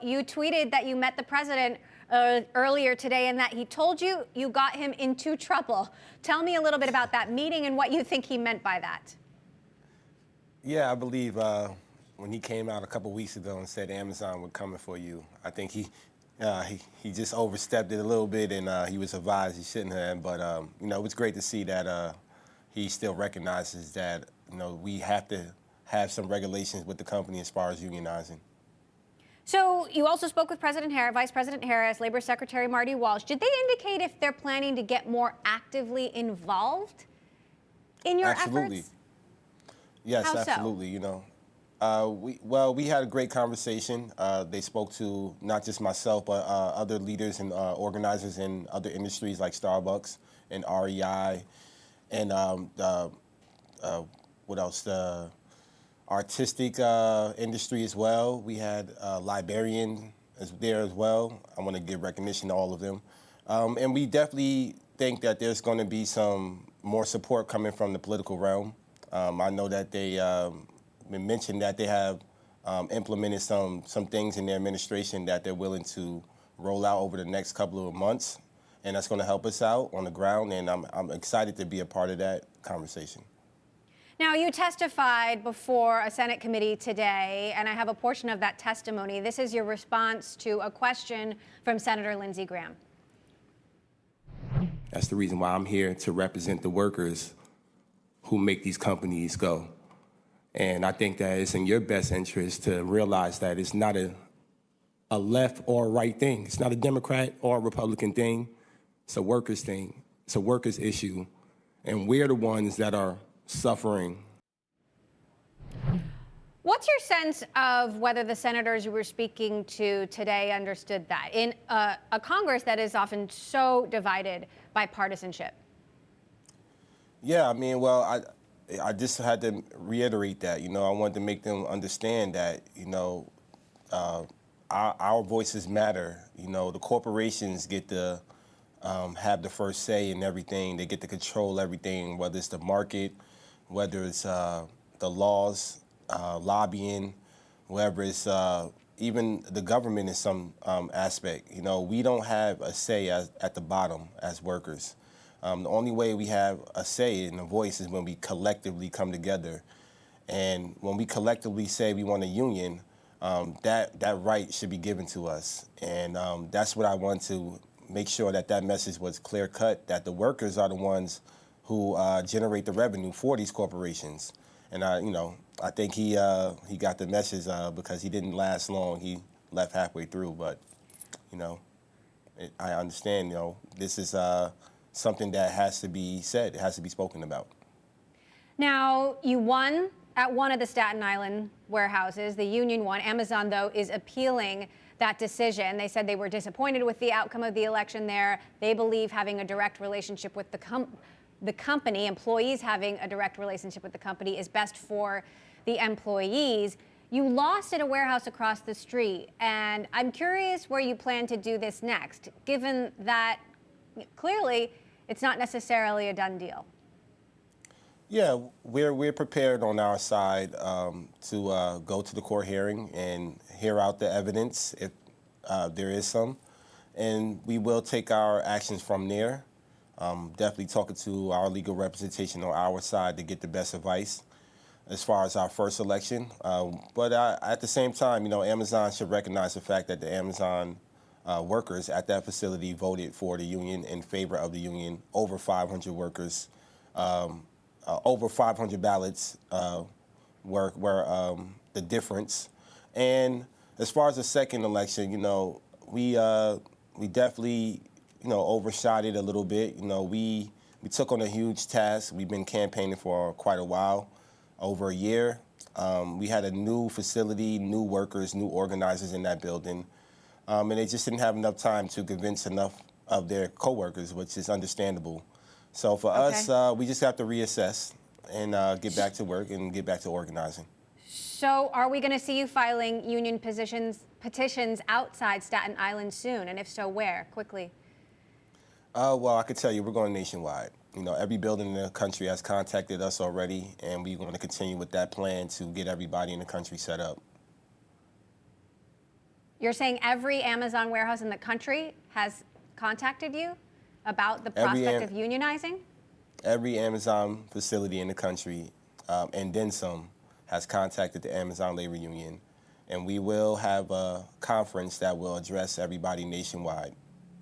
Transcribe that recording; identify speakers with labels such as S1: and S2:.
S1: You tweeted that you met the president earlier today and that he told you you got him into trouble. Tell me a little bit about that meeting and what you think he meant by that.
S2: Yeah, I believe when he came out a couple weeks ago and said Amazon was coming for you, I think he just overstepped it a little bit, and he was advised he shouldn't have. But it was great to see that he still recognizes that we have to have some regulations with the company as far as unionizing.
S1: So you also spoke with Vice President Harris, Labor Secretary Marty Walsh. Did they indicate if they're planning to get more actively involved in your efforts?
S2: Yes,
S1: How
S2: absolutely.
S1: So?
S2: We had a great conversation. They spoke to not just myself, but other leaders and organizers in other industries like Starbucks and REI, and what else? The artistic industry as well. We had librarian there as well. I want to give recognition to all of them, and we definitely think that there's going to be some more support coming from the political realm. I know that they mentioned that they have implemented some things in their administration that they're willing to roll out over the next couple of months, and that's going to help us out on the ground, and I'm excited to be a part of that conversation.
S1: Now, you testified before a Senate committee today, and I have a portion of that testimony. This is your response to a question from Senator Lindsey Graham.
S2: That's the reason why I'm here, to represent the workers who make these companies go. And I think that it's in your best interest to realize that it's not a left or right thing. It's not a Democrat or a Republican thing. It's a workers thing. It's a workers issue. And we're the ones that are suffering.
S1: What's your sense of whether the senators you were speaking to today understood that in a Congress that is often so divided by partisanship?
S2: Yeah, I mean, well, I just had to reiterate that. I wanted to make them understand that, our voices matter. The corporations get to have the first say in everything. They get to control everything, whether it's the market, whether it's the laws, lobbying, whether it's even the government in some aspect. We don't have a say at the bottom as workers. The only way we have a say and a voice is when we collectively come together. And when we collectively say we want a union, that right should be given to us. And that's what I want to make sure that message was clear cut, that the workers are the ones who generate the revenue for these corporations. And I think he got the message because he didn't last long. He left halfway through, but I understand. This is something that has to be said. It has to be spoken about.
S1: Now, you won at one of the Staten Island warehouses. The union won. Amazon, though, is appealing that decision. They said they were disappointed with the outcome of the election there. They believe having a direct relationship with the company, employees having a direct relationship with the company, is best for the employees. You lost at a warehouse across the street, and I'm curious where you plan to do this next, given that clearly it's not necessarily a done deal.
S2: Yeah, we're prepared on our side to go to the court hearing and hear out the evidence if there is some, and we will take our actions from there. Definitely talking to our legal representation on our side to get the best advice as far as our first election. But at the same time, Amazon should recognize the fact that the Amazon workers at that facility voted for the union, in favor of the union. Over 500 workers, over 500 ballots were the difference. And as far as the second election, we definitely overshot it a little bit. We took on a huge task. We've been campaigning for quite a while, over a year. We had a new facility, new workers, new organizers in that building. And they just didn't have enough time to convince enough of their coworkers, which is understandable. So for us, we just have to reassess and get back to work and get back to organizing.
S1: So are we going to see you filing union petitions outside Staten Island soon? And if so, where? Quickly.
S2: Well, I could tell you we're going nationwide. Every building in the country has contacted us already, and we're going to continue with that plan to get everybody in the country set up.
S1: You're saying every Amazon warehouse in the country has contacted you about the prospect of unionizing?
S2: Every Amazon facility in the country, and then some, has contacted the Amazon Labor Union. And we will have a conference that will address everybody nationwide.